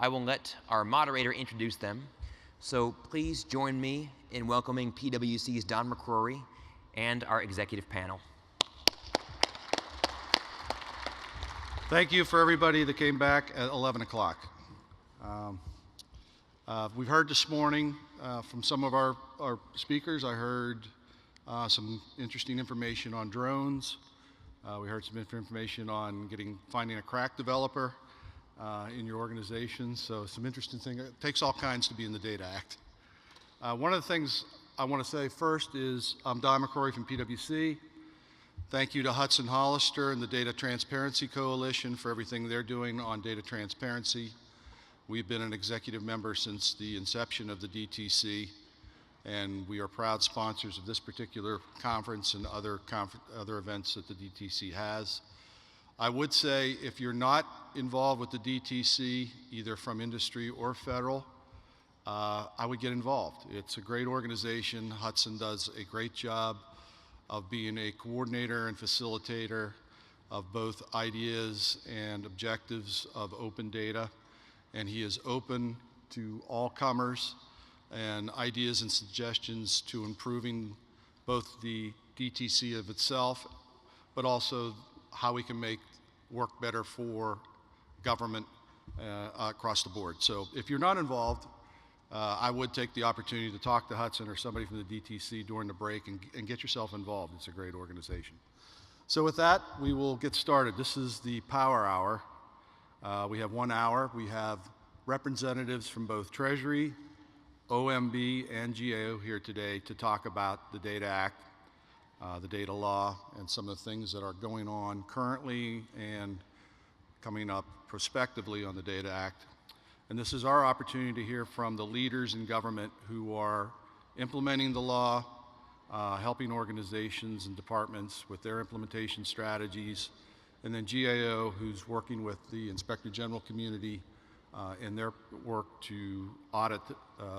I will let our moderator introduce them. So please join me in welcoming PwC's Don McCrory and our executive panel. Thank you for everybody that came back at 11 o'clock. We've heard this morning from some of our speakers. I heard some interesting information on drones. We heard some information on finding a crack developer in your organization. So some interesting things. It takes all kinds to be in the Data Act. One of the things I want to say first is I'm Don McCrory from PwC. Thank you to Hudson Hollister and the Data Transparency Coalition for everything they're doing on data transparency. We've been an executive member since the inception of the DTC, and we are proud sponsors of this particular conference and other events that the DTC has. I would say if you're not involved with the DTC, either from industry or federal, I would get involved. It's a great organization. Hudson does a great job of being a coordinator and facilitator of both ideas and objectives of open data. And he is open to all comers and ideas and suggestions to improving both the DTC of itself, but also how we can make work better for government across the board. So if you're not involved, I would take the opportunity to talk to Hudson or somebody from the DTC during the break and get yourself involved. It's a great organization. So with that, we will get started. This is the Power Hour. We have 1 hour. We have representatives from both Treasury, OMB, and GAO here today to talk about the Data Act, the data law, and some of the things that are going on currently and coming up prospectively on the Data Act. And this is our opportunity to hear from the leaders in government who are implementing the law, helping organizations and departments with their implementation strategies, and then GAO, who's working with the Inspector General community in their work to audit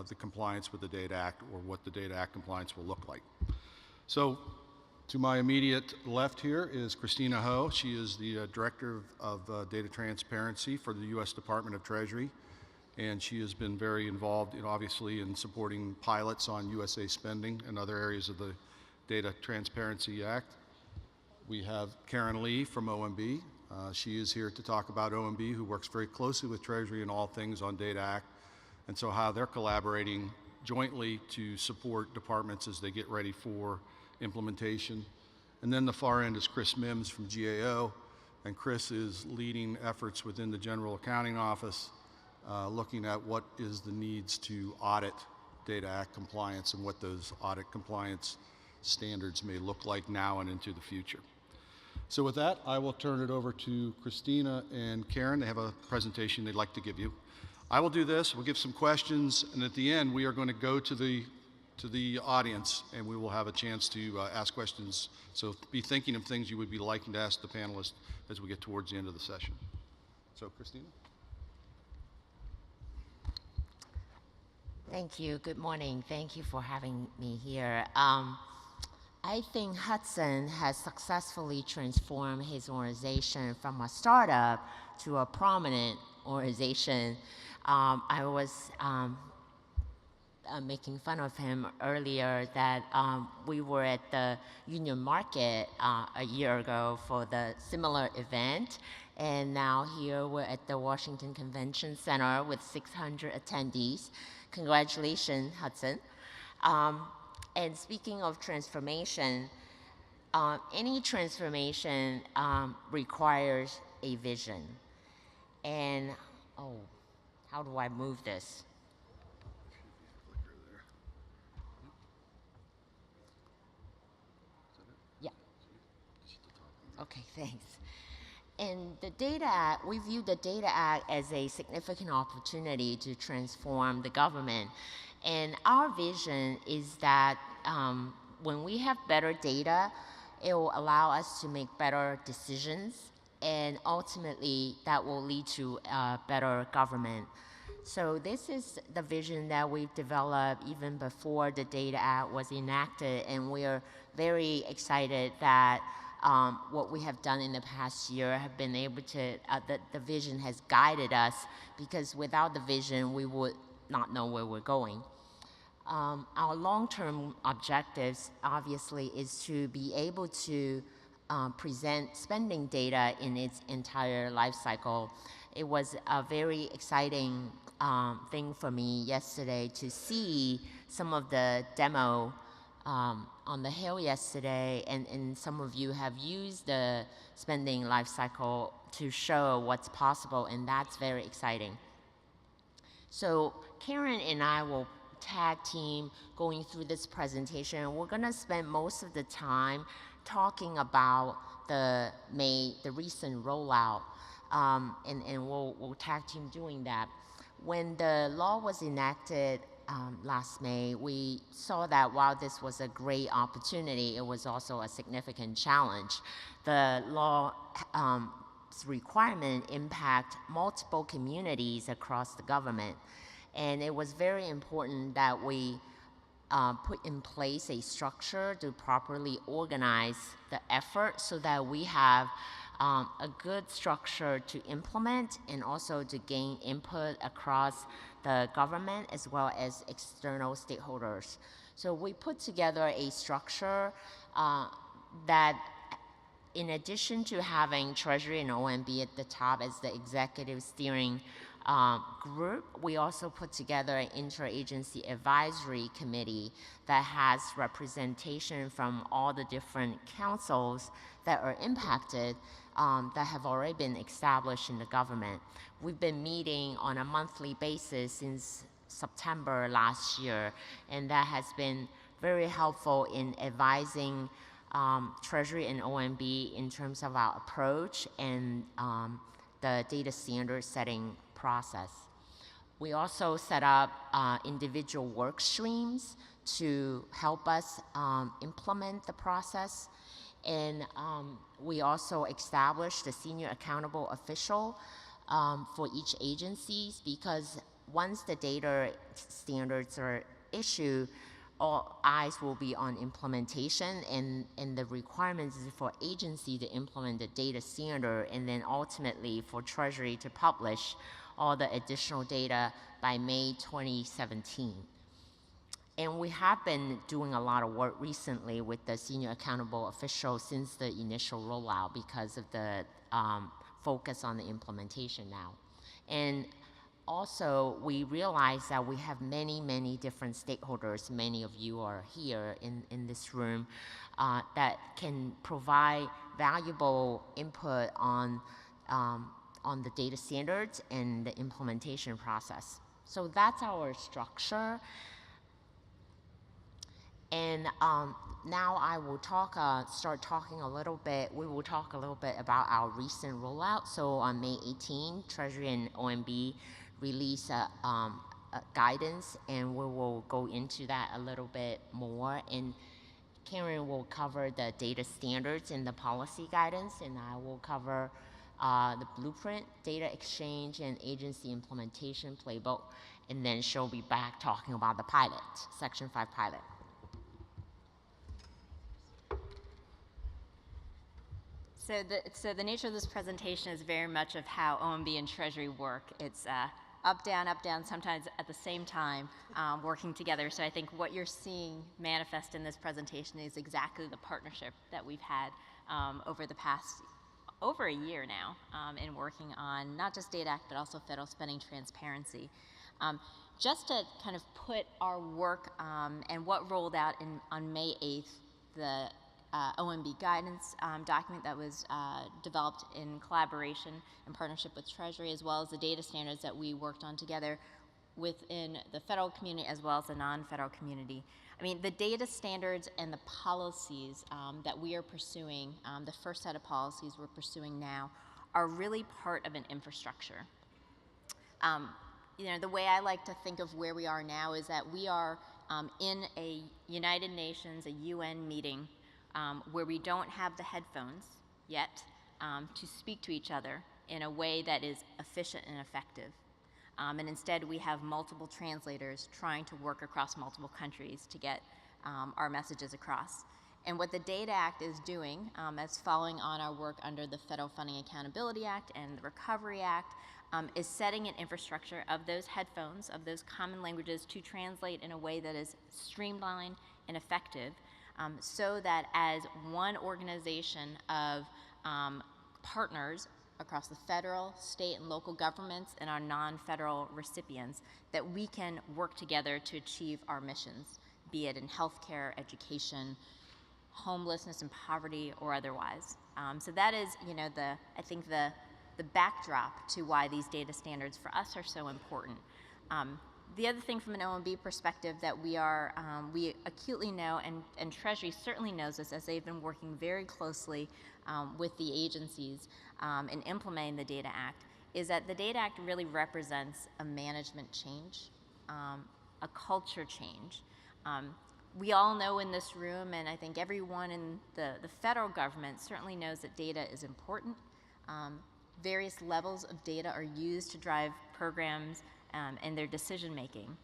the compliance with the Data Act, or what the Data Act compliance will look like. So to my immediate left here is Christina Ho. She is the Director of Data Transparency for the U.S. Department of Treasury, and she has been very involved, obviously, in supporting pilots on USA spending and other areas of the Data Transparency Act. We have Karen Lee from OMB. She is here to talk about OMB, who works very closely with Treasury in all things on Data Act, and so how they're collaborating jointly to support departments as they get ready for implementation. And then the far end is Chris Mims from GAO, and Chris is leading efforts within the General Accounting Office, looking at what is the needs to audit Data Act compliance and what those audit compliance standards may look like now and into the future. So with that, I will turn it over to Christina and Karen. They have a presentation they'd like to give you. I will do this, we'll give some questions, and at the end we are going to go to the audience and we will have a chance to ask questions. So be thinking of things you would be liking to ask the panelists as we get towards the end of the session. So Christina. Thank you. Good morning. Thank you for having me here. I think Hudson has successfully transformed his organization from a startup to a prominent organization. I was making fun of him earlier that we were at the Union Market a year ago for the similar event, and now here we're at the Washington Convention Center with 600 attendees. Congratulations, Hudson. And speaking of transformation, any transformation requires a vision. And, how do I move this? Yeah. Okay, thanks. And the Data Act, we view the Data Act as a significant opportunity to transform the government. And our vision is that when we have better data, it will allow us to make better decisions, and ultimately that will lead to better government. So this is the vision that we've developed even before the Data Act was enacted, and we are very excited that what we have done in the past year have been able to, the vision has guided us, because without the vision, we would not know where we're going. Our long-term objectives, obviously, is to be able to present spending data in its entire life cycle. It was a very exciting thing for me yesterday to see some of the demo on the Hill yesterday, and some of you have used the spending life cycle to show what's possible, and that's very exciting. So Karen and I will tag team going through this presentation. We're gonna spend most of the time talking about the recent rollout, and we'll tag team doing that. When the law was enacted last May, we saw that while this was a great opportunity, it was also a significant challenge. The law requirement impact multiple communities across the government. And it was very important that we put in place a structure to properly organize the effort so that we have a good structure to implement and also to gain input across the government as well as external stakeholders. So we put together a structure that, in addition to having Treasury and OMB at the top as the executive steering group, we also put together an interagency advisory committee that has representation from all the different councils that are impacted that have already been established in the government. We've been meeting on a monthly basis since September last year, and that has been very helpful in advising Treasury and OMB in terms of our approach and the data standard setting process. We also set up individual work streams to help us implement the process. And we also established a senior accountable official for each agency, because once the data standards are issued, all eyes will be on implementation, and the requirements is for agency to implement the data standard, and then ultimately for Treasury to publish all the additional data by May 2017. And we have been doing a lot of work recently with the senior accountable official since the initial rollout because of the focus on the implementation now. And also, we realize that we have many, many different stakeholders. Many of you are here in this room that can provide valuable input on the data standards and the implementation process. So that's our structure. And now I will start talking a little bit. We will talk a little bit about our recent rollout. So on May 18, Treasury and OMB release a guidance, and we will go into that a little bit more. And Karen will cover the data standards and the policy guidance, and I will cover the blueprint, data exchange, and agency implementation playbook. And then she'll be back talking about the pilot, Section 5 pilot. So the nature of this presentation is very much of how OMB and Treasury work. It's up, down, sometimes at the same time, working together. So I think what you're seeing manifest in this presentation is exactly the partnership that we've had over a year now in working on not just Data Act, but also federal spending transparency. Just to kind of put our work and what rolled out on May 8th, the OMB guidance document that was developed in collaboration and partnership with Treasury, as well as the data standards that we worked on together within the federal community as well as the non-federal community. I mean, the data standards and the policies that we are pursuing, the first set of policies we're pursuing now, are really part of an infrastructure. You know, the way I like to think of where we are now is that we are in a United Nations, a UN meeting, where we don't have the headphones yet to speak to each other in a way that is efficient and effective. And instead we have multiple translators trying to work across multiple countries to get our messages across. And what the Data Act is doing, as following on our work under the Federal Funding Accountability Act and the Recovery Act, is setting an infrastructure of those headphones, of those common languages, to translate in a way that is streamlined and effective, so that as one organization of partners across the federal, state, and local governments and our non-federal recipients, that we can work together to achieve our missions, be it in healthcare, education, homelessness and poverty, or otherwise. So that is, I think the backdrop to why these data standards for us are so important. The other thing from an OMB perspective that we acutely know, and Treasury certainly knows this, as they've been working very closely with the agencies in implementing the Data Act, is that the Data Act really represents a management change, a culture change. We all know in this room, and I think everyone in the federal government certainly knows, that data is important. Various levels of data are used to drive programs and their decision making.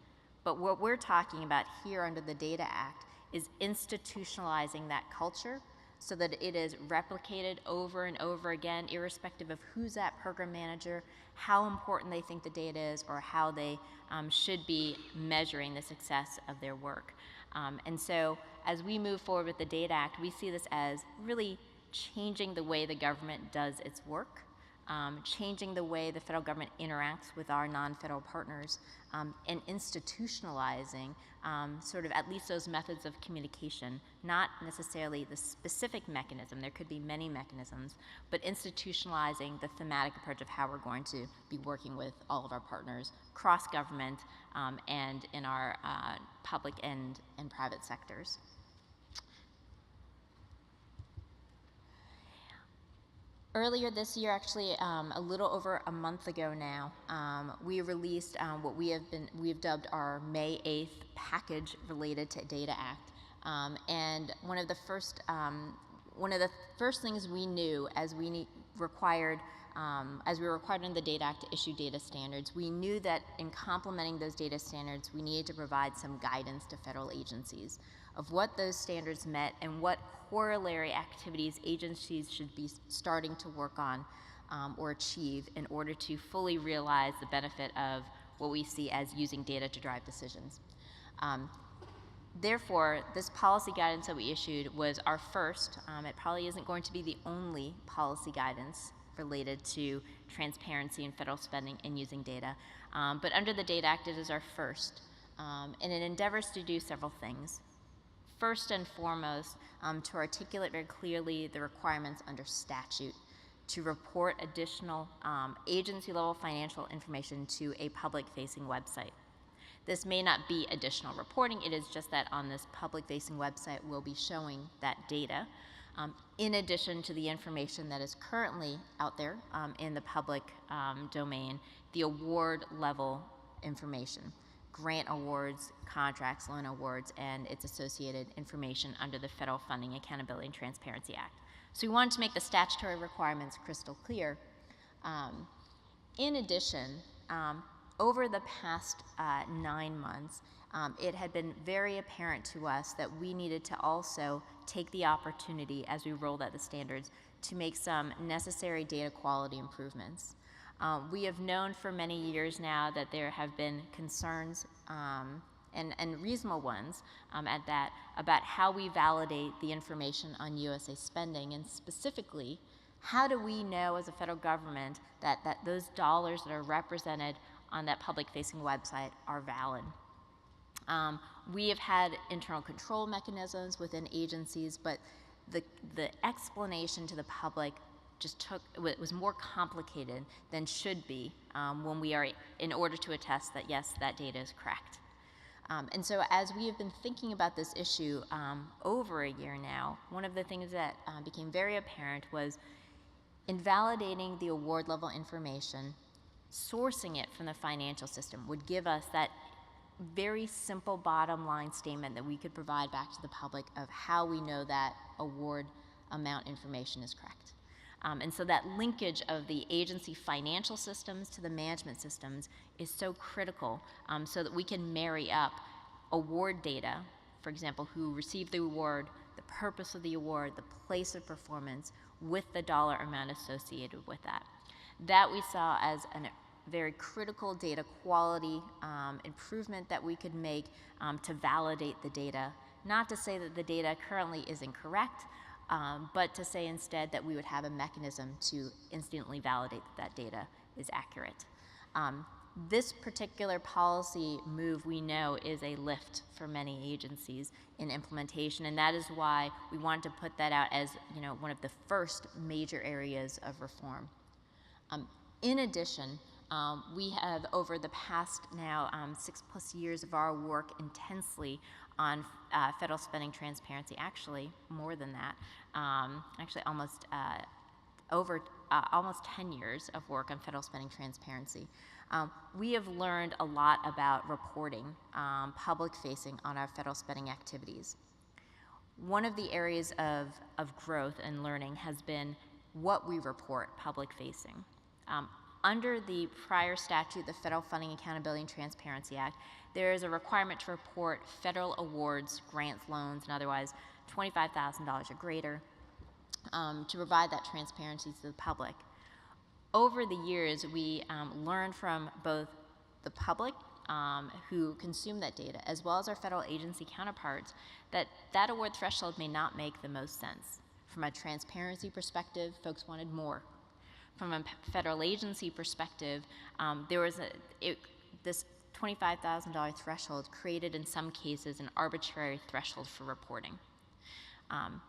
But what we're talking about here under the Data Act is institutionalizing that culture so that it is replicated over and over again, irrespective of who's that program manager, how important they think the data is, or how they should be measuring the success of their work. And so as we move forward with the Data Act, we see this as really changing the way the government does its work, changing the way the federal government interacts with our non-federal partners, and institutionalizing sort of at least those methods of communication, not necessarily the specific mechanism, there could be many mechanisms, but institutionalizing the thematic approach of how we're going to be working with all of our partners, cross-government, and in our public and private sectors. Earlier this year, actually a little over a month ago now, we released what we've dubbed our May 8th package related to Data Act. And one of the first things we knew as we were required in the Data Act to issue data standards, we knew that in complementing those data standards, we needed to provide some guidance to federal agencies of what those standards meant and what corollary activities agencies should be starting to work on or achieve in order to fully realize the benefit of what we see as using data to drive decisions. Therefore, this policy guidance that we issued was our first. It probably isn't going to be the only policy guidance related to transparency in federal spending and using data. But under the Data Act, it is our first. And it endeavors to do several things. First and foremost, to articulate very clearly the requirements under statute to report additional agency-level financial information to a public-facing website. This may not be additional reporting, it is just that on this public-facing website we'll be showing that data, in addition to the information that is currently out there in the public domain, the award-level information. Grant awards, contracts, loan awards, and its associated information under the Federal Funding Accountability and Transparency Act. So we wanted to make the statutory requirements crystal clear. In addition, over the past 9 months, it had been very apparent to us that we needed to also take the opportunity as we rolled out the standards to make some necessary data quality improvements. We have known for many years now that there have been concerns, and reasonable ones at that, about how we validate the information on USA spending, and specifically, how do we know as a federal government that those dollars that are represented on that public-facing website are valid. We have had internal control mechanisms within agencies, but the explanation to the public just was more complicated than should be when we are in order to attest that yes, that data is correct. And so as we have been thinking about this issue over a year now, one of the things that became very apparent was in validating the award level information, sourcing it from the financial system would give us that very simple bottom line statement that we could provide back to the public of how we know that award amount information is correct. And so that linkage of the agency financial systems to the management systems is so critical so that we can marry up award data, for example, who received the award, the purpose of the award, the place of performance, with the dollar amount associated with that. That we saw as a very critical data quality improvement that we could make to validate the data. Not to say that the data currently is incorrect, but to say instead that we would have a mechanism to instantly validate that data is accurate. This particular policy move, we know, is a lift for many agencies in implementation, and that is why we wanted to put that out as, one of the first major areas of reform. In addition, we have, over the past now 6+ years of our work intensely on federal spending transparency, actually more than that, actually almost 10 years of work on federal spending transparency. We have learned a lot about reporting, public-facing on our federal spending activities. One of the areas of growth and learning has been what we report public-facing. Under the prior statute, the Federal Funding Accountability and Transparency Act, there is a requirement to report federal awards, grants, loans, and otherwise $25,000 or greater to provide that transparency to the public. Over the years, we learned from both the public who consume that data, as well as our federal agency counterparts, that award threshold may not make the most sense. From a transparency perspective, folks wanted more. From a federal agency perspective, there was this $25,000 threshold created in some cases an arbitrary threshold for reporting.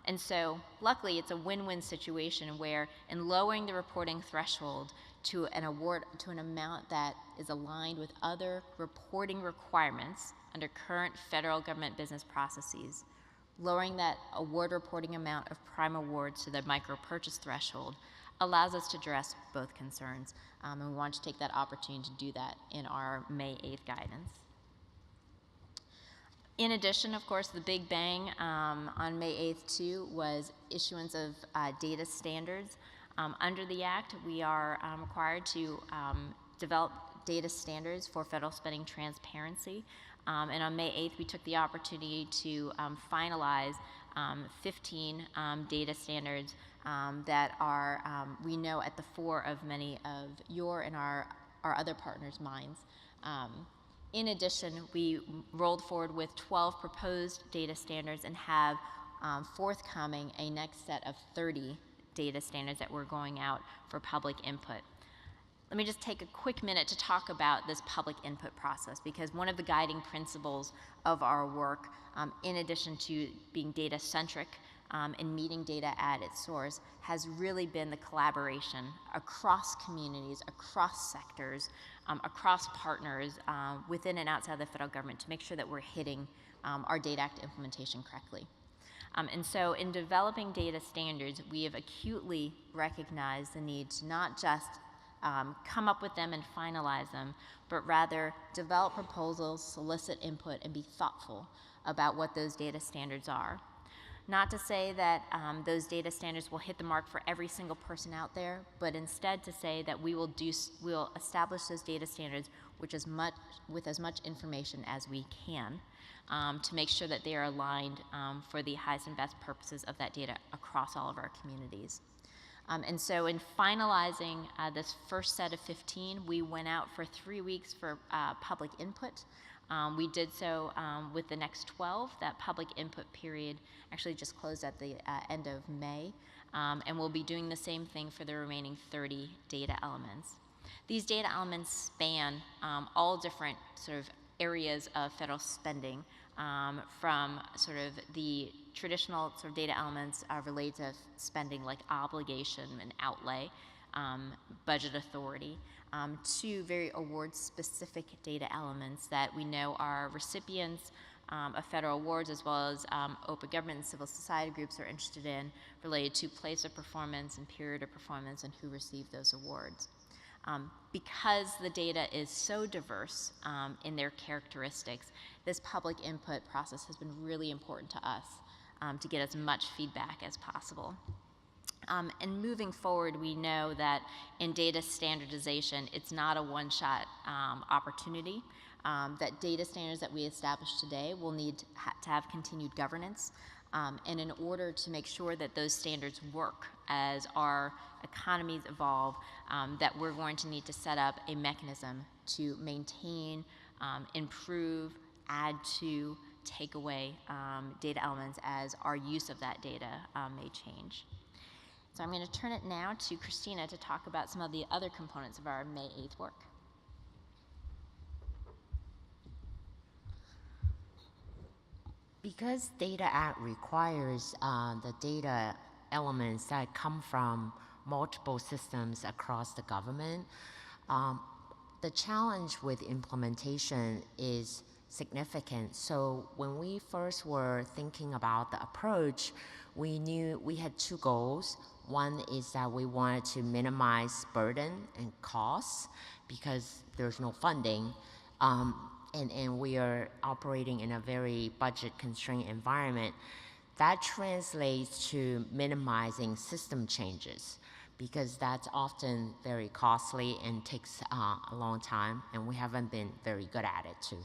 And so luckily it's a win-win situation where in lowering the reporting threshold to an award, to an amount that is aligned with other reporting requirements under current federal government business processes, lowering that award reporting amount of prime awards to the micro purchase threshold allows us to address both concerns, and we want to take that opportunity to do that in our May 8th guidance. In addition, of course, the big bang on May 8th too was issuance of data standards. Under the Act, we are required to develop data standards for federal spending transparency. And on May 8th, we took the opportunity to finalize 15 data standards that are, we know, at the fore of many of your and our other partners' minds. In addition, we rolled forward with 12 proposed data standards and have forthcoming a next set of 30 data standards that we're going out for public input. Let me just take a quick minute to talk about this public input process, because one of the guiding principles of our work, in addition to being data-centric and meeting data at its source, has really been the collaboration across communities, across sectors, across partners within and outside the federal government to make sure that we're hitting our Data Act implementation correctly. And so in developing data standards, we have acutely recognized the need to not just come up with them and finalize them, but rather develop proposals, solicit input, and be thoughtful about what those data standards are. Not to say that those data standards will hit the mark for every single person out there, but instead to say that we'll establish those data standards with as much information as we can to make sure that they are aligned for the highest and best purposes of that data across all of our communities. And so in finalizing this first set of 15, we went out for 3 weeks for public input. We did so with the next 12. That public input period actually just closed at the end of May, and we'll be doing the same thing for the remaining 30 data elements. These data elements span all different sort of areas of federal spending, from sort of the traditional sort of data elements related to spending like obligation and outlay, budget authority, to very award-specific data elements that we know are recipients of federal awards, as well as open government and civil society groups are interested in, related to place of performance and period of performance and who received those awards. Because the data is so diverse in their characteristics, this public input process has been really important to us to get as much feedback as possible. And moving forward, we know that in data standardization, it's not a one-shot opportunity. That data standards that we establish today will need to have continued governance. And in order to make sure that those standards work as our economies evolve, that we're going to need to set up a mechanism to maintain, improve, add to, take away data elements as our use of that data may change. So I'm going to turn it now to Christina to talk about some of the other components of our May 8th work. Because Data Act requires the data elements that come from multiple systems across the government, the challenge with implementation is significant. So when we first were thinking about the approach, we knew we had two goals. One is that we wanted to minimize burden and costs because there's no funding. And we are operating in a very budget-constrained environment. That translates to minimizing system changes because that's often very costly and takes a long time, and we haven't been very good at it too.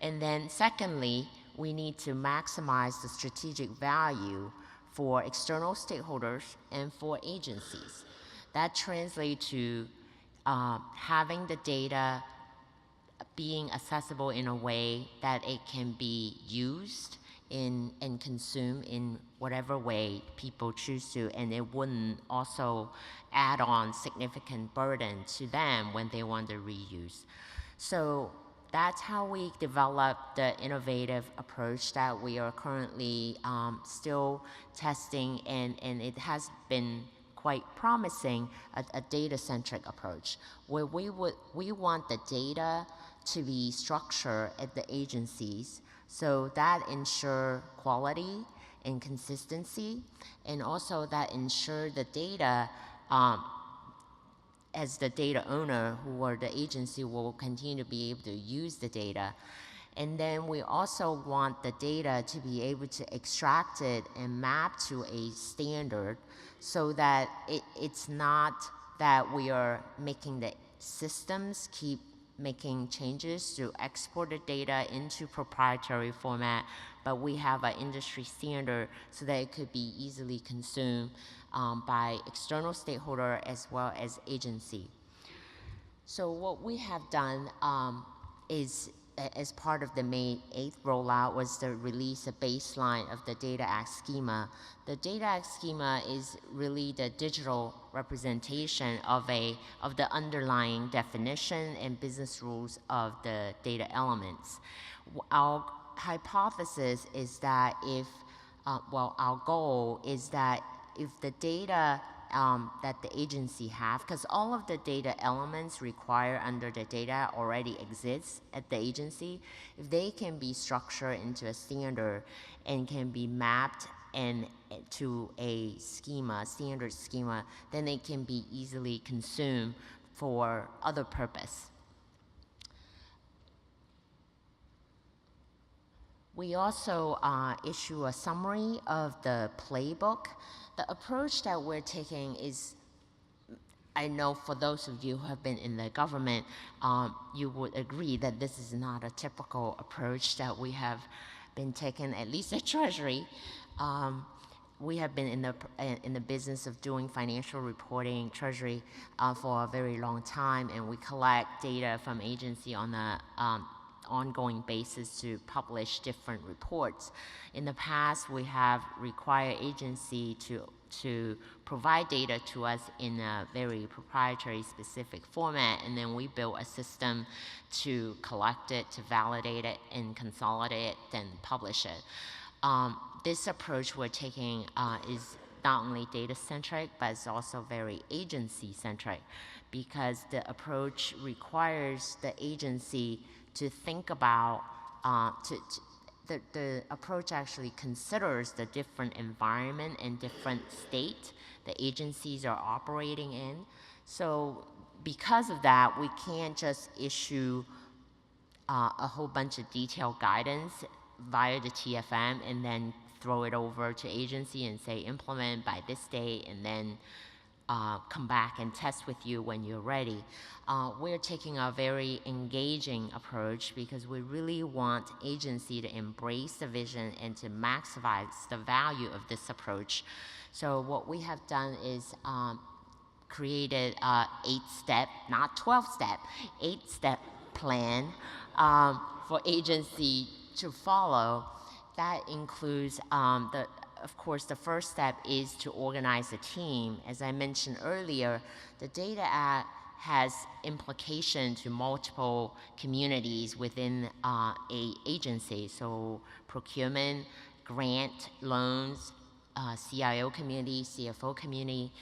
And then secondly, we need to maximize the strategic value for external stakeholders and for agencies. That translates to having the data being accessible in a way that it can be used and consumed in whatever way people choose to, and it wouldn't also add on significant burden to them when they want to reuse. So that's how we developed the innovative approach that we are currently still testing, and it has been quite promising, a data-centric approach, where we want the data to be structured at the agencies so that ensure quality and consistency, and also that ensure the data, as the data owner who are the agency will continue to be able to use the data. And then we also want the data to be able to extract it and map to a standard so that it's not that we are making the systems keep making changes to export the data into proprietary format, but we have an industry standard so that it could be easily consumed by external stakeholder as well as agency. So what we have done is, as part of the May 8th rollout, was to release a baseline of the Data Act schema. The Data Act schema is really the digital representation of the underlying definition and business rules of the data elements. Our hypothesis is that our goal is that if the data that the agency have, because all of the data elements required under the data already exists at the agency, if they can be structured into a standard and can be mapped to a schema, standard schema, then they can be easily consumed for other purpose. We also issue a summary of the playbook. The approach that we're taking is, I know for those of you who have been in the government, you would agree that this is not a typical approach that we have been taking, at least at Treasury. We have been in the business of doing financial reporting, Treasury, for a very long time, and we collect data from agency on a ongoing basis to publish different reports. In the past, we have required agency to provide data to us in a very proprietary specific format, and then we built a system to collect it, to validate it, and consolidate it, then publish it. This approach we're taking is not only data-centric, but it's also very agency-centric, because the approach requires the agency to think about, the approach actually considers the different environment and different state the agencies are operating in. So because of that, we can't just issue a whole bunch of detailed guidance via the TFM and then throw it over to agency and say implement by this date, and then come back and test with you when you're ready. We're taking a very engaging approach because we really want agency to embrace the vision and to maximize the value of this approach. So what we have done is created a 8-step, not 12-step, 8-step plan for agency to follow. That includes of course, the first step is to organize a team. As I mentioned earlier, the Data Act has implication to multiple communities within a agency. So procurement, grant, loans, CIO community, CFO community.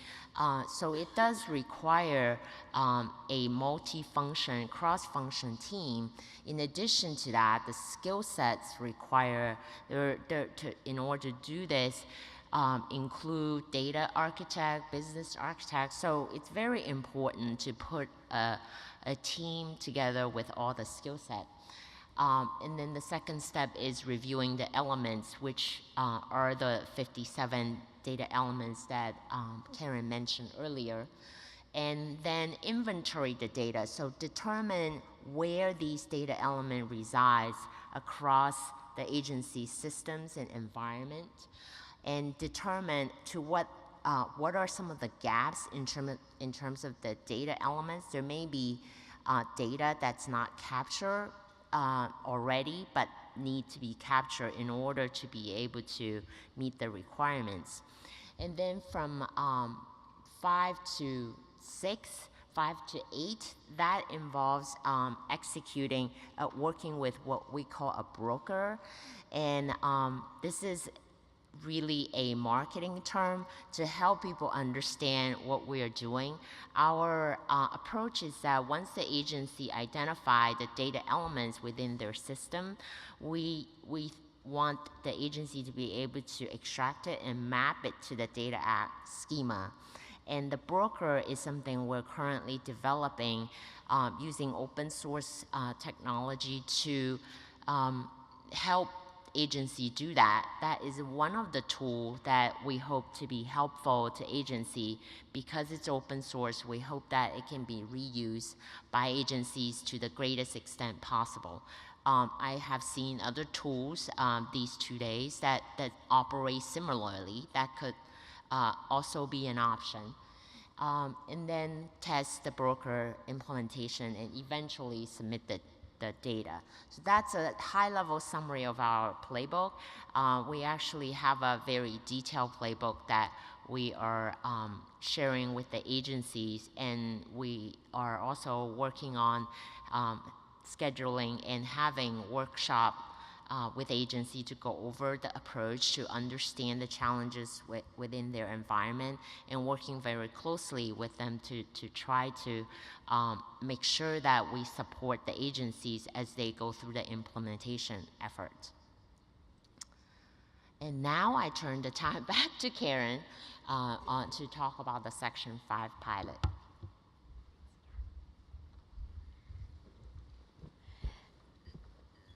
So it does require a multi-function, cross-function team. In addition to that, the skill sets require, in order to do this, include data architect, business architect. So it's very important to put a team together with all the skill set. And then the second step is reviewing the elements, which are the 57 data elements that Karen mentioned earlier. And then inventory the data, so determine where these data element resides across the agency systems and environment, and determine to what are some of the gaps in terms of the data elements. There may be data that's not captured already, but need to be captured in order to be able to meet the requirements. And then from 5 to 6, 5 to 8, that involves executing, working with what we call a broker. And this is really a marketing term to help people understand what we are doing. Our approach is that once the agency identifies the data elements within their system, we want the agency to be able to extract it and map it to the Data Act schema. And the broker is something we're currently developing using open source technology to help agency do that. That is one of the tools that we hope to be helpful to agency. Because it's open source, we hope that it can be reused by agencies to the greatest extent possible. I have seen other tools these 2 days that operate similarly. That could also be an option. And then test the broker implementation and eventually submit the data. So that's a high-level summary of our playbook. We actually have a very detailed playbook that we are sharing with the agencies, and we are also working on scheduling and having workshop with agency to go over the approach to understand the challenges within their environment, and working very closely with them to try to make sure that we support the agencies as they go through the implementation effort. And now I turn the time back to Karen to talk about the Section 5 pilot.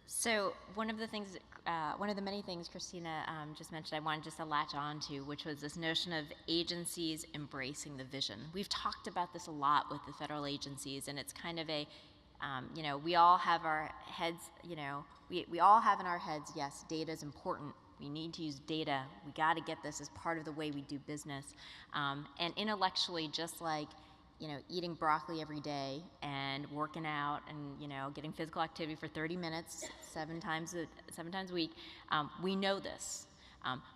So one of the many things Christina just mentioned, I wanted just to latch on to, which was this notion of agencies embracing the vision. We've talked about this a lot with the federal agencies, and it's kind of a, we all have our heads, we all have in our heads, yes, data is important. We need to use data. We got to get this as part of the way we do business. And intellectually, just like eating broccoli every day and working out and getting physical activity for 30 minutes, 7 times a week, we know this.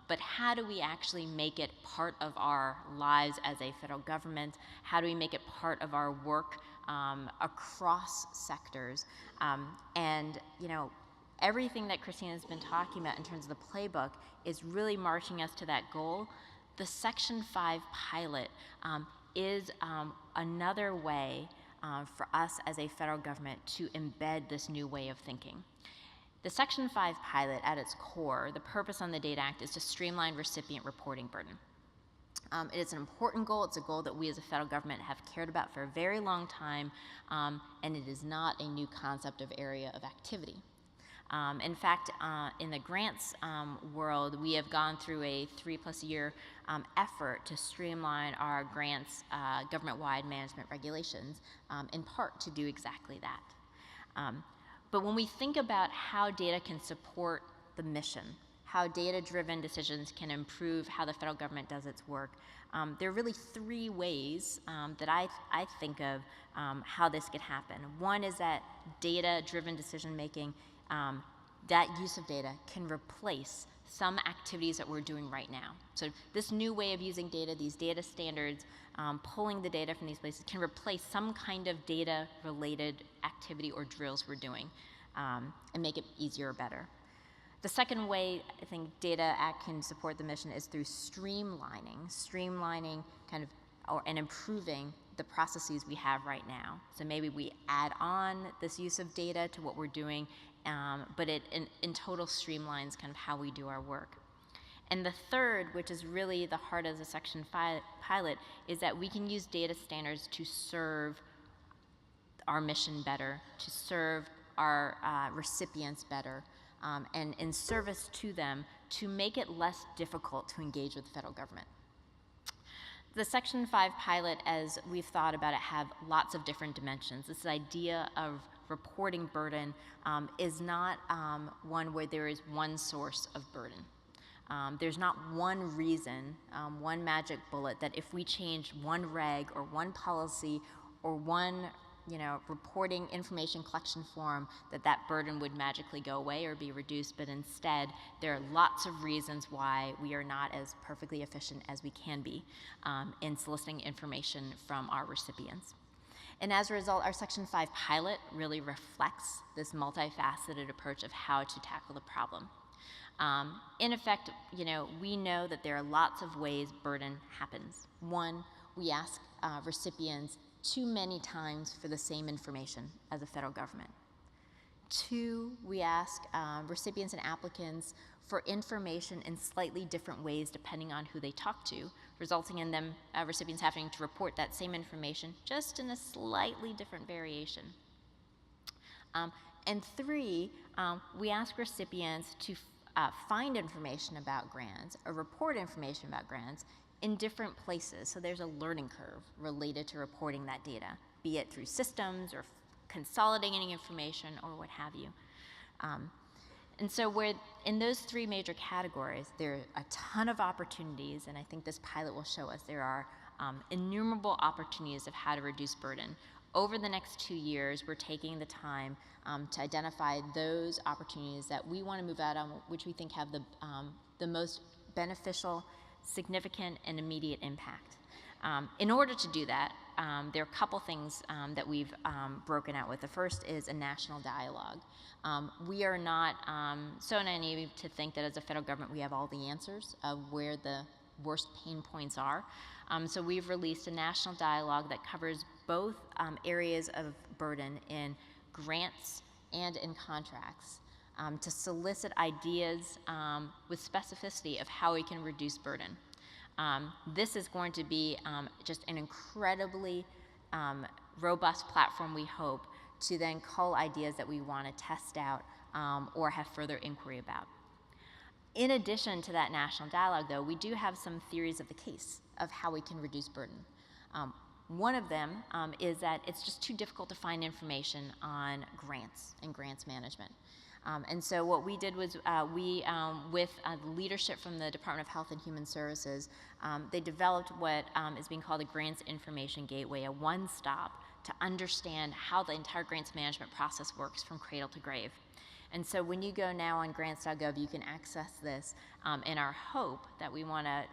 But how do we actually make it part of our lives as a federal government? How do we make it part of our work across sectors? And everything that Christina's been talking about in terms of the playbook is really marching us to that goal. The Section 5 pilot is another way for us as a federal government to embed this new way of thinking. The Section 5 pilot, at its core, the purpose on the Data Act is to streamline recipient reporting burden. It is an important goal. It's a goal that we as a federal government have cared about for a very long time, and it is not a new concept of area of activity. In fact, in the grants world, we have gone through a 3+ year effort to streamline our grants government-wide management regulations, in part to do exactly that. But when we think about how data can support the mission, how data-driven decisions can improve how the federal government does its work, there are really 3 ways that I think of how this could happen. One is that data-driven decision-making, that use of data can replace some activities that we're doing right now. So this new way of using data, these data standards, pulling the data from these places, can replace some kind of data-related activity or drills we're doing, and make it easier or better. The second way I think Data Act can support the mission is through streamlining kind of, and improving the processes we have right now. So maybe we add on this use of data to what we're doing, but it in total streamlines kind of how we do our work. And the third, which is really the heart of the Section 5 pilot, is that we can use data standards to serve our mission better, to serve our recipients better, and in service to them, to make it less difficult to engage with the federal government. The Section 5 pilot, as we've thought about it, have lots of different dimensions. This idea of reporting burden is not one where there is one source of burden. There's not one reason, one magic bullet, that if we change one reg or one policy or one reporting information collection form, that burden would magically go away or be reduced, but instead there are lots of reasons why we are not as perfectly efficient as we can be in soliciting information from our recipients. And as a result, our Section 5 pilot really reflects this multifaceted approach of how to tackle the problem. In effect, we know that there are lots of ways burden happens. One, we ask recipients too many times for the same information as the federal government. 2, we ask recipients and applicants for information in slightly different ways depending on who they talk to, resulting in them, recipients having to report that same information just in a slightly different variation. And 3, we ask recipients to find information about grants or report information about grants in different places. So there's a learning curve related to reporting that data, be it through systems or consolidating information or what have you. And so in those 3 major categories, there are a ton of opportunities, and I think this pilot will show us there are innumerable opportunities of how to reduce burden. Over the next 2 years, we're taking the time to identify those opportunities that we want to move out on, which we think have the most beneficial, significant, and immediate impact. In order to do that, there are a couple things that we've broken out with. The first is a national dialogue. We are not so naive to think that as a federal government we have all the answers of where the worst pain points are. So we've released a national dialogue that covers both areas of burden in grants and in contracts, to solicit ideas with specificity of how we can reduce burden. This is going to be just an incredibly robust platform, we hope, to then cull ideas that we want to test out or have further inquiry about. In addition to that national dialogue, though, we do have some theories of the case of how we can reduce burden. One of them is that it's just too difficult to find information on grants and grants management. And so what we did was with leadership from the Department of Health and Human Services, they developed what is being called a Grants Information Gateway, a one-stop to understand how the entire grants management process works from cradle to grave. And so when you go now on grants.gov, you can access this, and our hope that we want to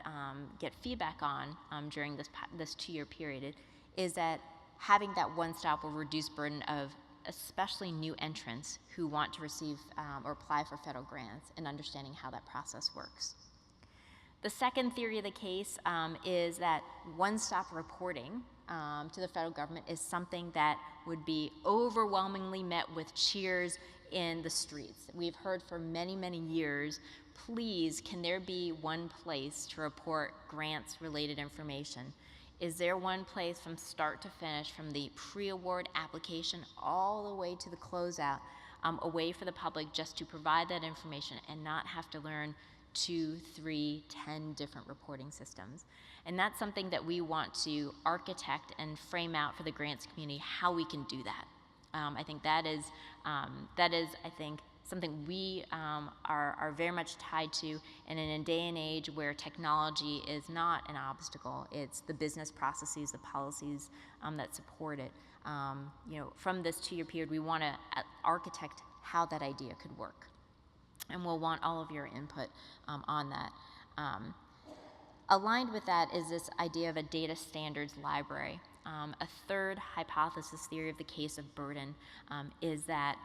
get feedback on during this 2-year period is that having that one-stop will reduce burden of especially new entrants who want to receive or apply for federal grants, and understanding how that process works. The second theory of the case is that one-stop reporting to the federal government is something that would be overwhelmingly met with cheers in the streets. We've heard for many, many years, please, can there be one place to report grants-related information? Is there one place from start to finish, from the pre-award application all the way to the closeout, a way for the public just to provide that information and not have to learn 2, 3, 10 different reporting systems. And that's something that we want to architect and frame out for the grants community, how we can do that. I think that is, I think, something we are very much tied to, and in a day and age where technology is not an obstacle, it's the business processes, the policies that support it. You know, from this 2-year period, we want to architect how that idea could work. And we'll want all of your input on that. Aligned with that is this idea of a data standards library. A third hypothesis theory of the case of burden is that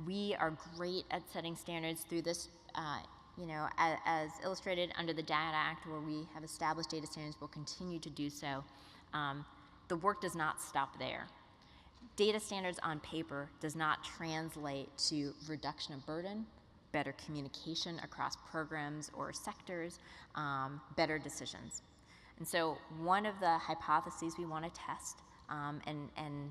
we are great at setting standards through this, you know, as illustrated under the Data Act, where we have established data standards, we'll continue to do so. The work does not stop there. Data standards on paper does not translate to reduction of burden, better communication across programs or sectors, better decisions. And so one of the hypotheses we want to test and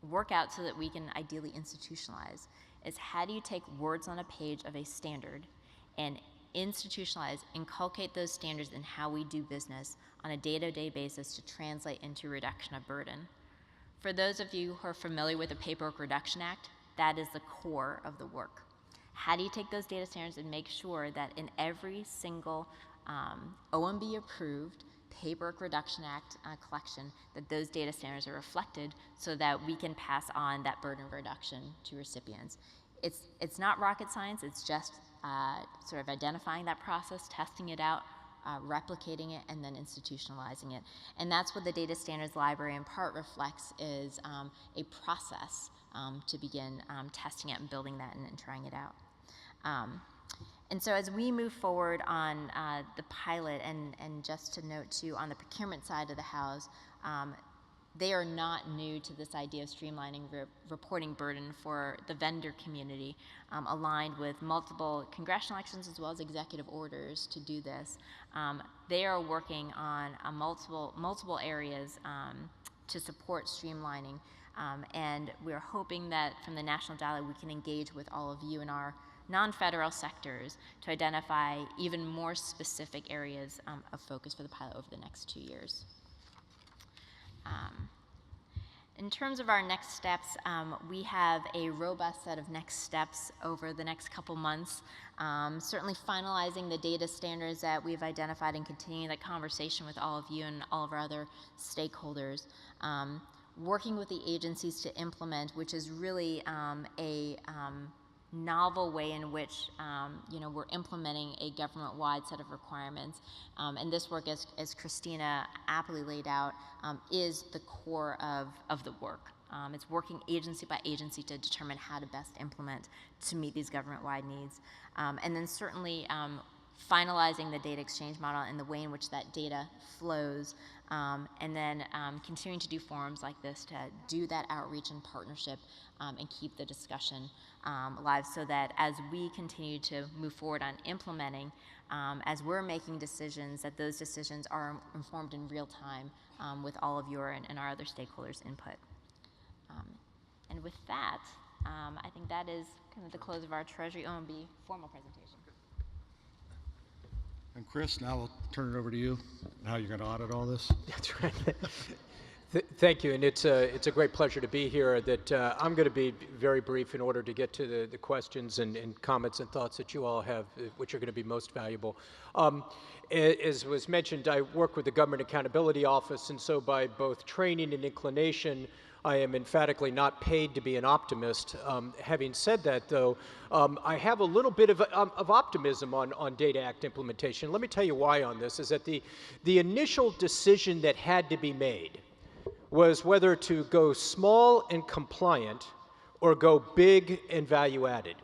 work out so that we can ideally institutionalize is, how do you take words on a page of a standard and institutionalize, inculcate those standards in how we do business on a day-to-day basis to translate into reduction of burden. For those of you who are familiar with the Paperwork Reduction Act, that is the core of the work. How do you take those data standards and make sure that in every single OMB approved Paperwork Reduction Act collection, that those data standards are reflected so that we can pass on that burden reduction to recipients? It's not rocket science, it's just sort of identifying that process, testing it out, replicating it, and then institutionalizing it. And that's what the Data Standards Library in part reflects, is a process to begin testing it and building that and trying it out. And so as we move forward on the pilot, and just to note too, on the procurement side of the house, they are not new to this idea of streamlining reporting burden for the vendor community, aligned with multiple congressional actions as well as executive orders to do this. They are working on multiple areas to support streamlining, and we're hoping that from the national dialogue we can engage with all of you in our non-federal sectors to identify even more specific areas of focus for the pilot over the next 2 years. In terms of our next steps, we have a robust set of next steps over the next couple months. Certainly finalizing the data standards that we've identified and continuing that conversation with all of you and all of our other stakeholders. Working with the agencies to implement, which is really a novel way in which you know, we're implementing a government-wide set of requirements. And this work, as Christina aptly laid out, is the core of the work. It's working agency by agency to determine how to best implement to meet these government-wide needs. And then certainly finalizing the data exchange model and the way in which that data flows, and then continuing to do forums like this to do that outreach and partnership and keep the discussion alive, so that as we continue to move forward on implementing, as we're making decisions, that those decisions are informed in real time with all of your and our other stakeholders' input. And with that, I think that is kind of the close of our Treasury OMB formal presentation. And Chris, now we'll turn it over to you, how you're going to audit all this. That's right. Thank you, and it's a great pleasure to be here. That I'm going to be very brief in order to get to the questions and comments and thoughts that you all have, which are going to be most valuable. As was mentioned, I work with the Government Accountability Office, and so by both training and inclination, I am emphatically not paid to be an optimist. Having said that, though, I have a little bit of optimism on Data Act implementation. Let me tell you why on this, is that the initial decision that had to be made was whether to go small and compliant or go big and value added.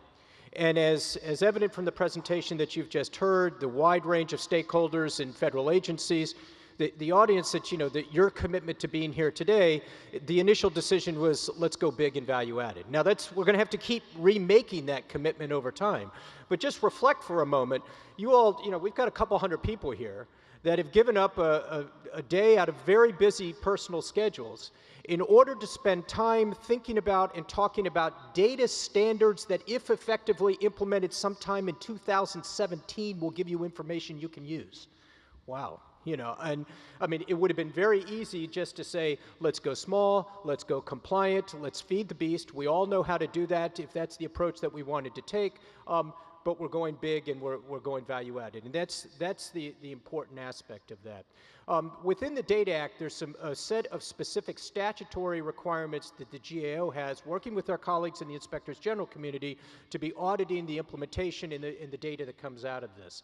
And as evident from the presentation that you've just heard, the wide range of stakeholders in federal agencies, the audience that, you know, that your commitment to being here today, the initial decision was, let's go big and value added. Now we're going to have to keep remaking that commitment over time. But just reflect for a moment. You all, you know, we've got a couple hundred people here that have given up a day out of very busy personal schedules in order to spend time thinking about and talking about data standards that, if effectively implemented sometime in 2017, will give you information you can use. Wow. You know, and I mean, it would have been very easy just to say, let's go small, let's go compliant, let's feed the beast. We all know how to do that if that's the approach that we wanted to take. But we're going big and we're going value added. And that's the important aspect of that. Within the Data Act, there's a set of specific statutory requirements that the GAO has, working with our colleagues in the Inspectors General community, to be auditing the implementation in the data that comes out of this.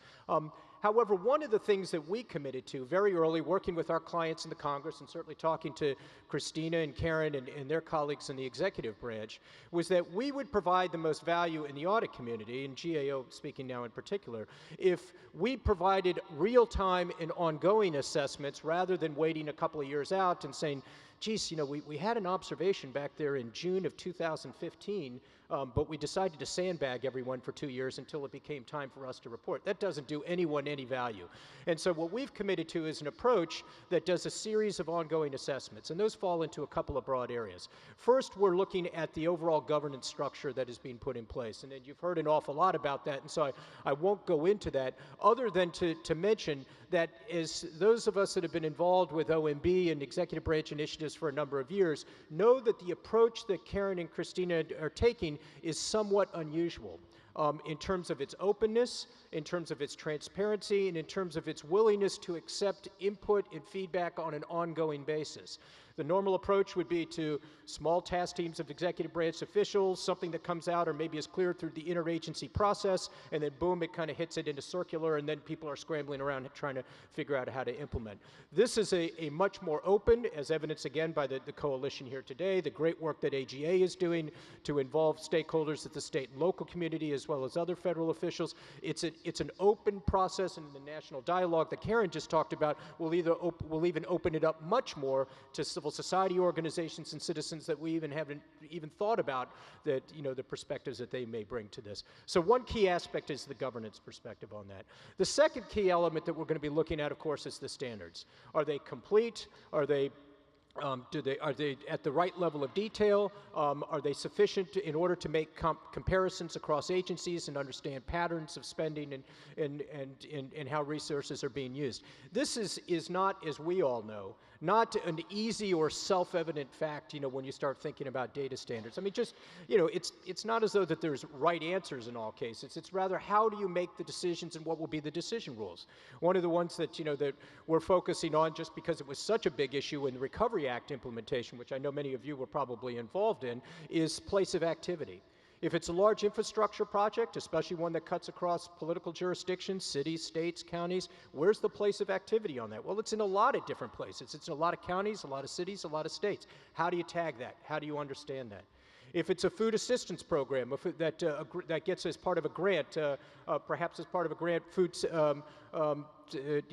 However, one of the things that we committed to very early, working with our clients in the Congress and certainly talking to Christina and Karen and their colleagues in the executive branch, was that we would provide the most value in the audit community, and GAO speaking now in particular, if we provided real-time and ongoing assessments rather than waiting a couple of years out and saying, geez, you know, we had an observation back there in June of 2015, but we decided to sandbag everyone for 2 years until it became time for us to report. That doesn't do anyone any value. And so what we've committed to is an approach that does a series of ongoing assessments, and those fall into a couple of broad areas. First, we're looking at the overall governance structure that is being put in place, and you've heard an awful lot about that, and so I won't go into that, other than to mention that as those of us that have been involved with OMB and executive branch initiatives for a number of years know that the approach that Karen and Christina are taking is somewhat unusual in terms of its openness, in terms of its transparency, and in terms of its willingness to accept input and feedback on an ongoing basis. The normal approach would be to small task teams of executive branch officials, something that comes out or maybe is cleared through the interagency process, and then boom, it kind of hits it into circular, and then people are scrambling around trying to figure out how to implement. This is a much more open, as evidenced again by the coalition here today, the great work that AGA is doing to involve stakeholders at the state and local community as well as other federal officials. It's an open process, and the national dialogue that Karen just talked about will even open it up much more to civil society organizations and citizens that we haven't even thought about, that, you know, the perspectives that they may bring to this. So one key aspect is the governance perspective on that. The second key element that we're going to be looking at, of course, is the standards. Are they complete? Are they are they at the right level of detail? Are they sufficient in order to make comparisons across agencies and understand patterns of spending and how resources are being used? This is not, as we all know, not an easy or self-evident fact, you know, when you start thinking about data standards. I mean, just, you know, it's not as though that there's right answers in all cases. It's rather, how do you make the decisions and what will be the decision rules? One of the ones that, you know, that we're focusing on, just because it was such a big issue in the Recovery Act implementation, which I know many of you were probably involved in, is place of activity. If it's a large infrastructure project, especially one that cuts across political jurisdictions, cities, states, counties, where's the place of activity on that? Well, it's in a lot of different places. It's in a lot of counties, a lot of cities, a lot of states. How do you tag that? How do you understand that? If it's a food assistance program, that gets as part of a grant, perhaps as part of a grant, you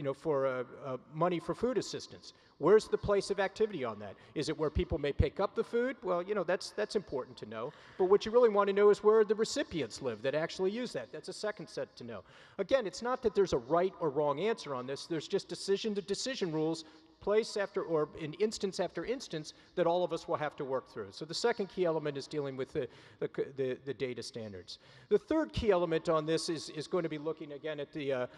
know, for money for food assistance. Where's the place of activity on that? Is it where people may pick up the food? Well, you know, that's important to know. But what you really want to know is where the recipients live that actually use that. That's a second set to know. Again, it's not that there's a right or wrong answer on this. There's just decision rules, place after, or in instance after instance, that all of us will have to work through. So the second key element is dealing with the data standards. The third key element on this is going to be looking again at the,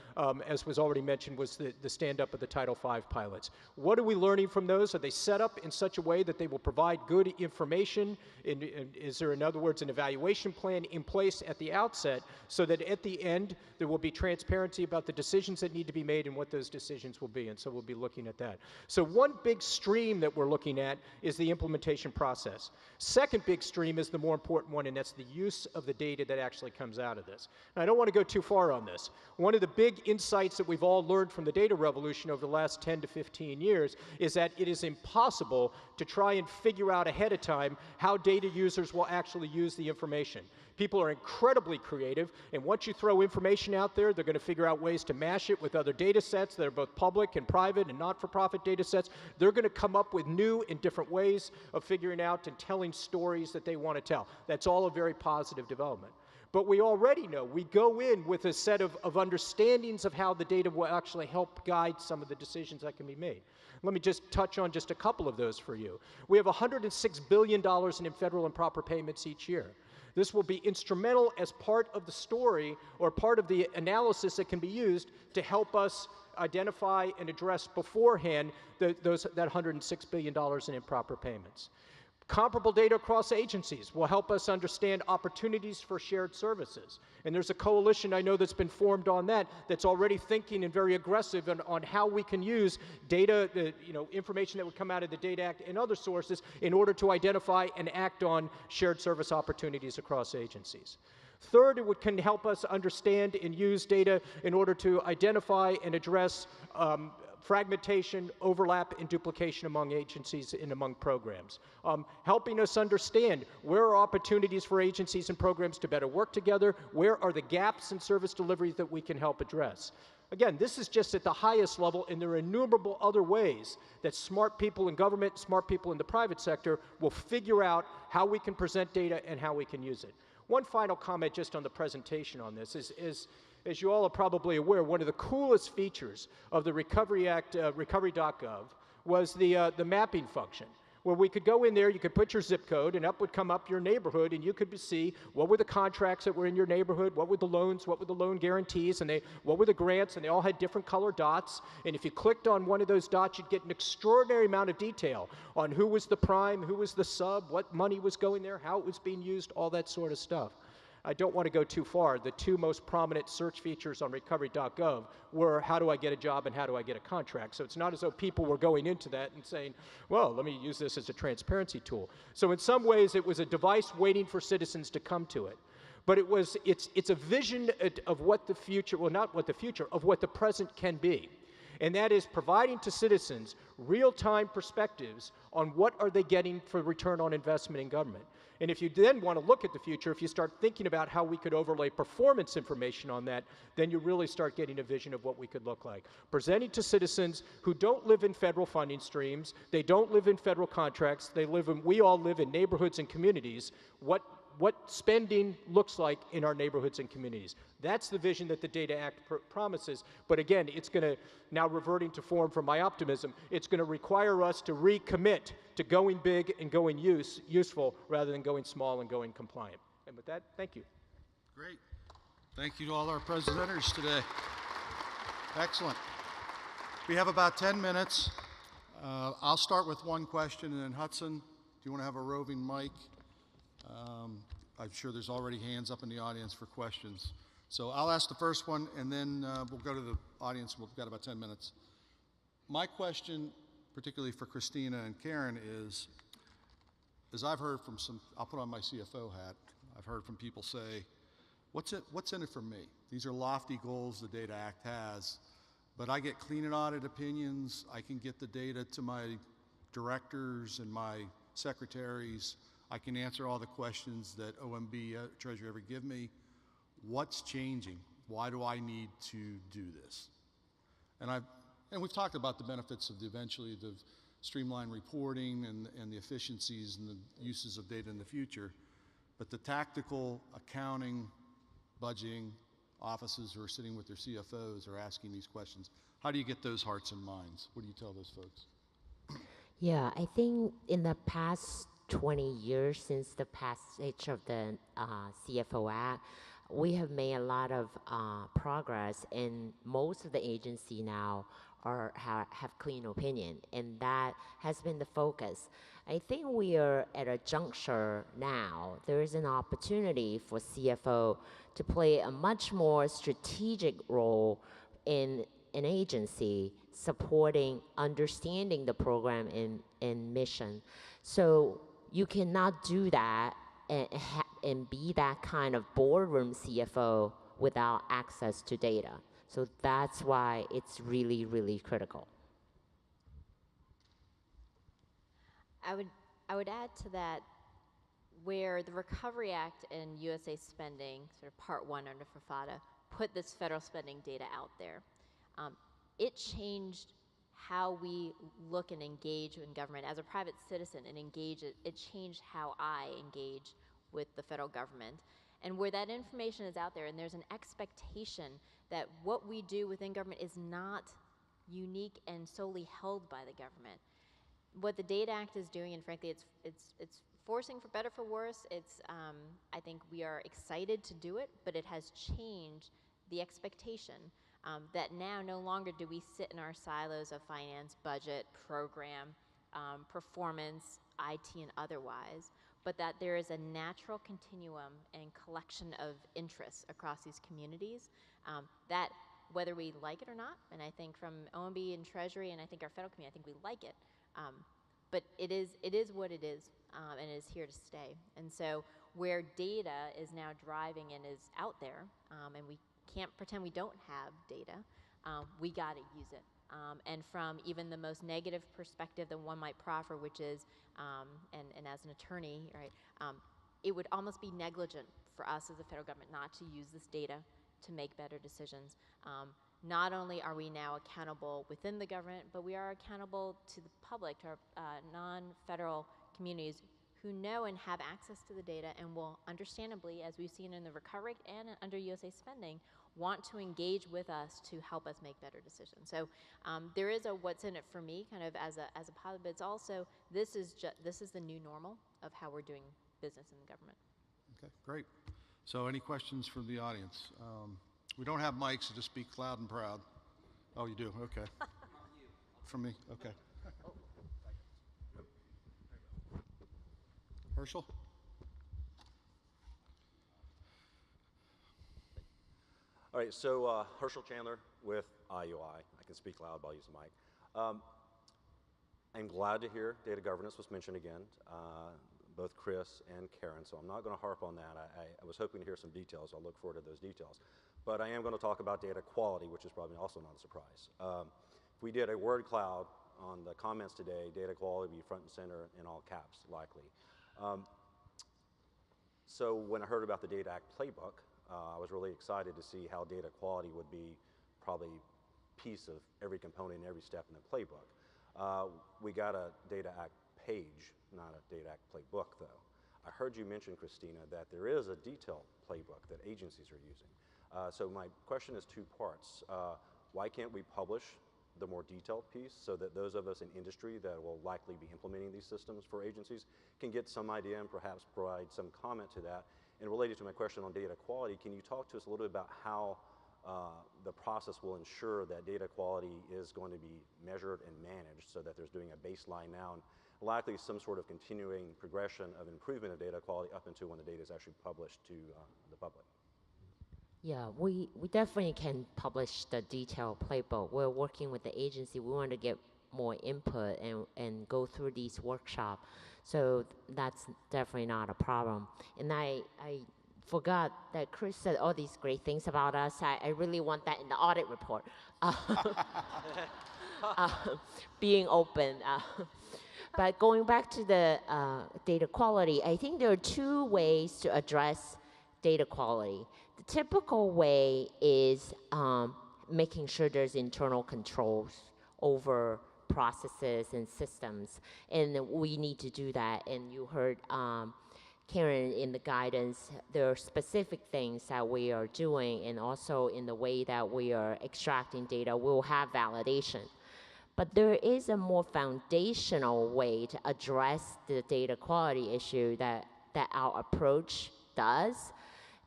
as was already mentioned, was the stand-up of the Title V pilots. What are we learning from those? Are they set up in such a way that they will provide good information? Is there, in other words, an evaluation plan in place at the outset so that at the end there will be transparency about the decisions that need to be made and what those decisions will be? And so we'll be looking at that. So one big stream that we're looking at is the implementation process. Second big stream is the more important one, and that's the use of the data that actually comes out of this. Now, I don't want to go too far on this. One of the big insights that we've all learned from the data revolution over the last 10 to 15 years is that it is impossible to try and figure out ahead of time how data users will actually use the information. People are incredibly creative, and once you throw information out there, they're going to figure out ways to mash it with other data sets that are both public and private and not-for-profit data sets. They're going to come up with new and different ways of figuring out and telling stories that they want to tell. That's all a very positive development. But we already know, we go in with a set of understandings of how the data will actually help guide some of the decisions that can be made. Let me just touch on just a couple of those for you. We have $106 billion in federal improper payments each year. This will be instrumental as part of the story or part of the analysis that can be used to help us identify and address beforehand that $106 billion in improper payments. Comparable data across agencies will help us understand opportunities for shared services. And there's a coalition I know that's been formed on that that's already thinking and very aggressive on how we can use data, information that would come out of the Data Act and other sources in order to identify and act on shared service opportunities across agencies. Third, it can help us understand and use data in order to identify and address fragmentation, overlap, and duplication among agencies and among programs. Helping us understand where are opportunities for agencies and programs to better work together, where are the gaps in service delivery that we can help address. Again, this is just at the highest level, and there are innumerable other ways that smart people in government, smart people in the private sector will figure out how we can present data and how we can use it. One final comment just on the presentation on this is as you all are probably aware, one of the coolest features of the Recovery Act, recovery.gov, was the mapping function, where we could go in there, you could put your zip code, and up would come up your neighborhood, and you could see what were the contracts that were in your neighborhood, what were the loans, what were the loan guarantees, and what were the grants, and they all had different color dots. And if you clicked on one of those dots, you'd get an extraordinary amount of detail on who was the prime, who was the sub, what money was going there, how it was being used, all that sort of stuff. I don't want to go too far. The two most prominent search features on recovery.gov were how do I get a job and how do I get a contract. So it's not as though people were going into that and saying, well, let me use this as a transparency tool. So in some ways, it was a device waiting for citizens to come to it. But it's a vision of what the future, well, not what the future, of what the present can be. And that is providing to citizens real-time perspectives on what are they getting for return on investment in government. And if you then want to look at the future, if you start thinking about how we could overlay performance information on that, then you really start getting a vision of what we could look like. Presenting to citizens who don't live in federal funding streams, they don't live in federal contracts, we all live in neighborhoods and communities, what spending looks like in our neighborhoods and communities. That's the vision that the Data Act promises. But again, it's going to, now reverting to form from my optimism, it's going to require us to recommit to going big and going useful rather than going small and going compliant. And with that, thank you. Great. Thank you to all our presenters today. Excellent. We have about 10 minutes. I'll start with one question, and then Hudson, do you want to have a roving mic? I'm sure there's already hands up in the audience for questions. So I'll ask the first one, and then we'll go to the audience. We've got about 10 minutes. My question, particularly for Christina and Karen, is I've heard from I'll put on my CFO hat, I've heard from people say, what's in it for me? These are lofty goals the Data Act has, but I get clean and audit opinions. I can get the data to my directors and my secretaries. I can answer all the questions that OMB, Treasury ever give me. What's changing? Why do I need to do this? And we've talked about the benefits of eventually the streamlined reporting and the efficiencies and the uses of data in the future. But the tactical accounting, budgeting offices who are sitting with their CFOs are asking these questions. How do you get those hearts and minds? What do you tell those folks? Yeah, I think in the past 20 years since the passage of the CFO Act, we have made a lot of progress, and most of the agency now have clean opinion, and that has been the focus. I think we are at a juncture now. There is an opportunity for CFO to play a much more strategic role in an agency supporting, understanding the program and mission. So you cannot do that and be that kind of boardroom CFO without access to data. So that's why it's really, really critical. I would add to that, where the Recovery Act and USA spending, sort of Part 1 under FFATA, put this federal spending data out there. It changed how we look and engage in government. As a private citizen and engage, it changed how I engage with the federal government. And where that information is out there and there's an expectation that what we do within government is not unique and solely held by the government. What the Data Act is doing, and frankly, it's forcing for better for worse. I think we are excited to do it, but it has changed the expectation that now no longer do we sit in our silos of finance, budget, program, performance, IT, and otherwise, but that there is a natural continuum and collection of interests across these communities that, whether we like it or not, and I think from OMB and Treasury, and I think our federal community, I think we like it, but it is what it is, and it is here to stay. And so where data is now driving and is out there, and we can't pretend we don't have data, we got to use it. And from even the most negative perspective that one might proffer, which is, and as an attorney, right, it would almost be negligent for us as a federal government not to use this data to make better decisions. Not only are we now accountable within the government, but we are accountable to the public, to our non-federal communities who know and have access to the data and will understandably, as we've seen in the recovery and under USA spending, want to engage with us to help us make better decisions. So there is a what's in it for me kind of as a positive, but it's also, this is the new normal of how we're doing business in the government. Okay, great. So any questions from the audience? We don't have mics, so just speak loud and proud. Oh, you do? Okay. From me? Okay. Herschel? All right, so Herschel Chandler with IUI. I can speak loud, but I'll use the mic. I'm glad to hear data governance was mentioned again, both Chris and Karen, so I'm not going to harp on that. I was hoping to hear some details. I'll look forward to those details. But I am going to talk about data quality, which is probably also not a surprise. If we did a word cloud on the comments today, data quality would be front and center in all caps, likely. So when I heard about the Data Act playbook, I was really excited to see how data quality would be probably a piece of every component and every step in the playbook. We got a Data Act page, not a Data Act playbook, though. I heard you mention, Christina, that there is a detailed playbook that agencies are using. So my question is two parts. Why can't we publish the more detailed piece so that those of us in industry that will likely be implementing these systems for agencies can get some idea and perhaps provide some comment to that? And related to my question on data quality, can you talk to us a little bit about how the process will ensure that data quality is going to be measured and managed so that there's doing a baseline now and likely some sort of continuing progression of improvement of data quality up until when the data is actually published to the public? Yeah, we definitely can publish the detailed playbook. We're working with the agency. We want to get more input and go through these workshops. So that's definitely not a problem. And I forgot that Chris said all these great things about us. I really want that in the audit report. Being open. But going back to the data quality, I think there are two ways to address data quality. The typical way is making sure there's internal controls over processes and systems, and we need to do that. And you heard Karen in the guidance, there are specific things that we are doing, and also in the way that we are extracting data, we'll have validation. But there is a more foundational way to address the data quality issue that our approach does,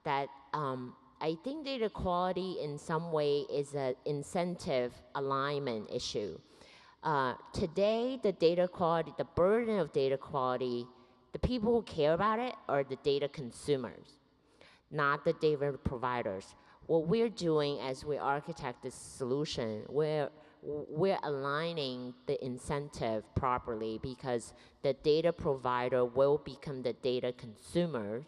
that I think data quality in some way is an incentive alignment issue. Today, the data quality, the burden of data quality, the people who care about it are the data consumers, not the data providers. What we're doing as we architect this solution, we're aligning the incentive properly, because the data provider will become the data consumer.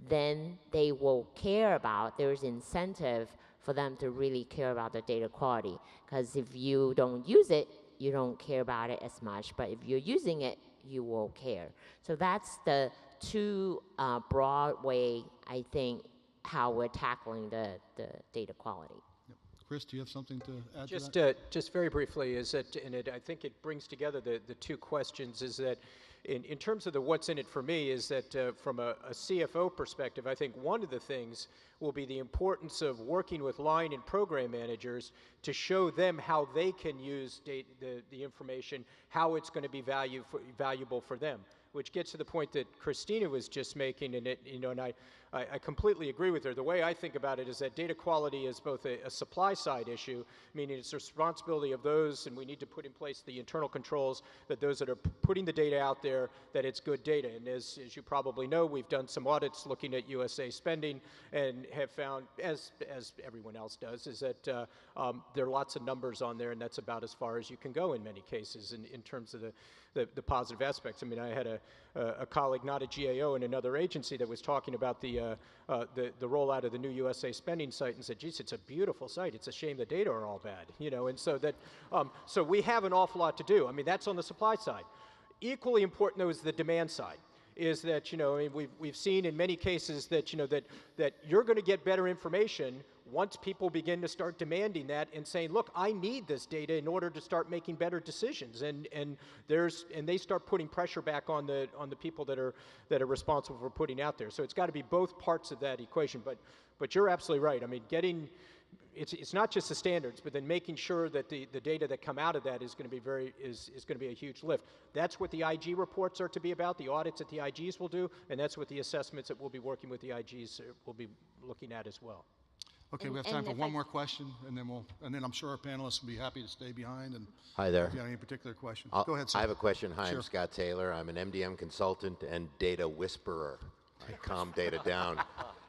Then they will care about, there's incentive for them to really care about the data quality. Because if you don't use it, you don't care about it as much. But if you're using it, you will care. So that's the two broad way, I think, how we're tackling the data quality. Yep. Chris, do you have something to add to that? Just very briefly, is that, and I think it brings together the two questions, is that in terms of the what's in it for me is that from a CFO perspective, I think one of the things will be the importance of working with line and program managers to show them how they can use the information, how it's going to be valuable for them, which gets to the point that Christina was just making, and I completely agree with her. The way I think about it is that data quality is both a supply side issue, meaning it's the responsibility of those, and we need to put in place the internal controls that those that are putting the data out there, that it's good data. And as you probably know, we've done some audits looking at USA spending and have found, as everyone else does, is that there are lots of numbers on there, and that's about as far as you can go in many cases in terms of the positive aspects. I mean, I had a colleague, not a GAO, in another agency that was talking about the rollout of the new USA spending site and said, geez, it's a beautiful site. It's a shame the data are all bad, and so that, so we have an awful lot to do. I mean, that's on the supply side. Equally important, though, is the demand side. Is that, I mean, we've seen in many cases that, that you're going to get better information once people begin to start demanding that and saying, look, I need this data in order to start making better decisions, and they start putting pressure back on the people that are responsible for putting out there. So it's got to be both parts of that equation. But you're absolutely right. I mean, it's not just the standards, but then making sure that the data that come out of that is going to be is going to be a huge lift. That's what the IG reports are to be about, the audits that the IGs will do, and that's what the assessments that we'll be working with the IGs will be looking at as well. Okay, we have time for one more question, and then I'm sure our panelists will be happy to stay behind. And hi there. If you have any particular questions, go ahead, sir. I have a question. Hi, Sure. I'm Scott Taylor. I'm an MDM consultant and data whisperer. I calm data down.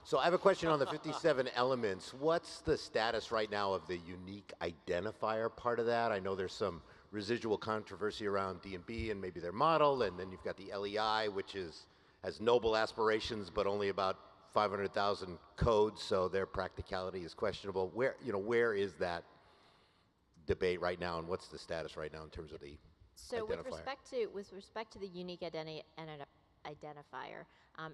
So I have a question on the 57 elements. What's the status right now of the unique identifier part of that? I know there's some residual controversy around D&B and maybe their model, and then you've got the LEI, which has noble aspirations, but only about 500,000 codes, so their practicality is questionable. Where is that debate right now, and what's the status right now in terms of the identifier? With respect to the unique identifier,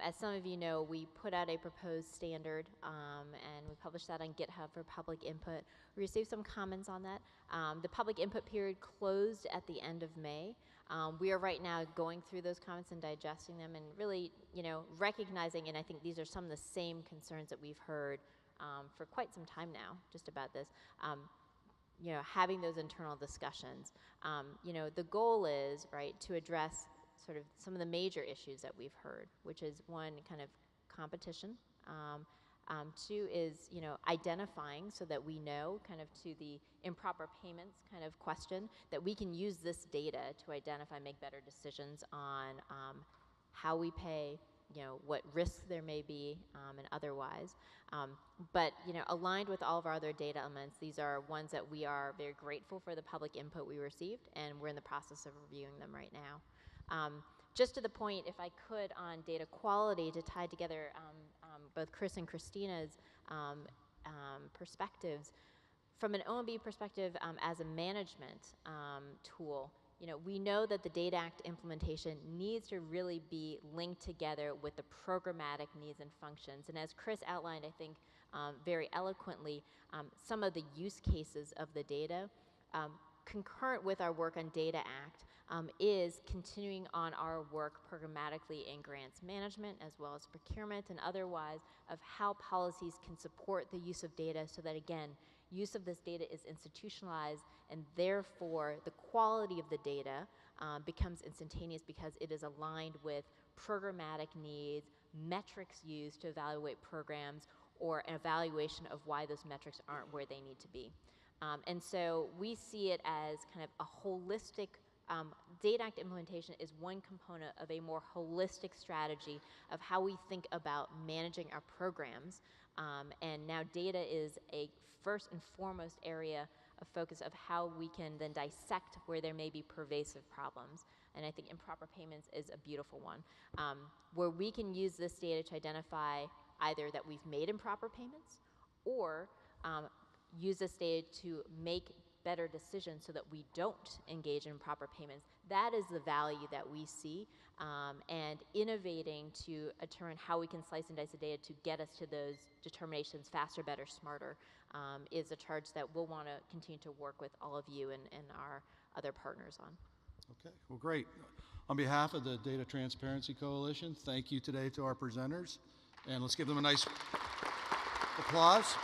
as some of you know, we put out a proposed standard, and we published that on GitHub for public input. We received some comments on that. The public input period closed at the end of May. We are right now going through those comments and digesting them, and really, recognizing, and I think these are some of the same concerns that we've heard for quite some time now, just about this. Having those internal discussions. The goal is, right, to address sort of some of the major issues that we've heard, which is one, kind of competition. Two is, identifying so that we know, kind of to the improper payments kind of question, that we can use this data to identify, make better decisions on how we pay, what risks there may be, and otherwise. But, aligned with all of our other data elements, these are ones that we are very grateful for the public input we received, and we're in the process of reviewing them right now. Just to the point, if I could, on data quality, to tie together both Chris and Christina's perspectives. From an OMB perspective, as a management tool, we know that the Data Act implementation needs to really be linked together with the programmatic needs and functions. And as Chris outlined, I think very eloquently, some of the use cases of the data, concurrent with our work on Data Act, is continuing on our work programmatically in grants management as well as procurement and otherwise, of how policies can support the use of data so that, again, use of this data is institutionalized, and therefore the quality of the data becomes instantaneous because it is aligned with programmatic needs, metrics used to evaluate programs, or an evaluation of why those metrics aren't where they need to be. And so we see it as kind of a holistic, Data Act implementation is one component of a more holistic strategy of how we think about managing our programs. And now data is a first and foremost area of focus of how we can then dissect where there may be pervasive problems. And I think improper payments is a beautiful one, where we can use this data to identify either that we've made improper payments, or use this data to make better decisions so that we don't engage in improper payments. That is the value that we see, and innovating to determine how we can slice and dice the data to get us to those determinations faster, better, smarter, is a charge that we'll want to continue to work with all of you and our other partners on. Okay, well, great. On behalf of the Data Transparency Coalition, thank you today to our presenters, and let's give them a nice applause.